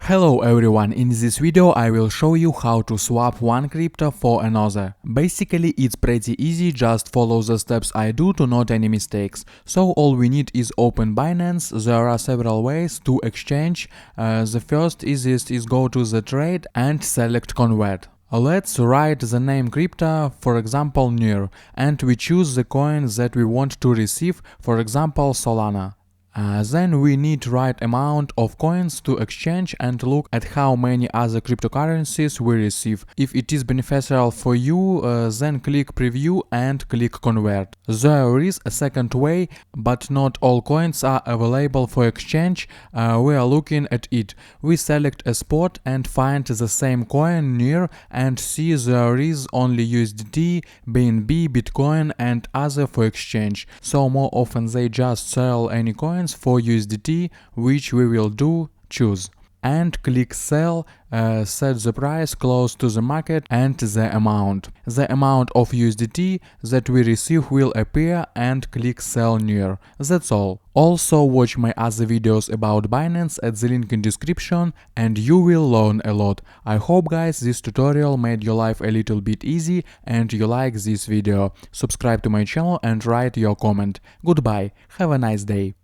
Hello everyone, in this video I will show you how to swap one crypto for another. Basically it's pretty easy, just follow the steps I do to not any mistakes. So all we need is open Binance. There are several ways to exchange. The first easiest is go to the trade and select convert. Let's write the name crypto, for example NIR, and we choose the coin that we want to receive, for example Solana. Then we need right amount of coins to exchange and look at how many other cryptocurrencies we receive. If it is beneficial for you, then click preview and click convert. There is a second way, but not all coins are available for exchange. We are looking at it. We select a spot and find the same coin near and see there is only USDT, BNB, Bitcoin and other for exchange. So more often they just sell any coins for USDT, which we will do choose and click sell, set the price close to the market and the amount. The amount of USDT that we receive will appear and click sell near. That's all. Also watch my other videos about Binance at the link in description and you will learn a lot. I hope guys this tutorial made your life a little bit easy and you like this video. Subscribe to my channel and write your comment. Goodbye, have a nice day.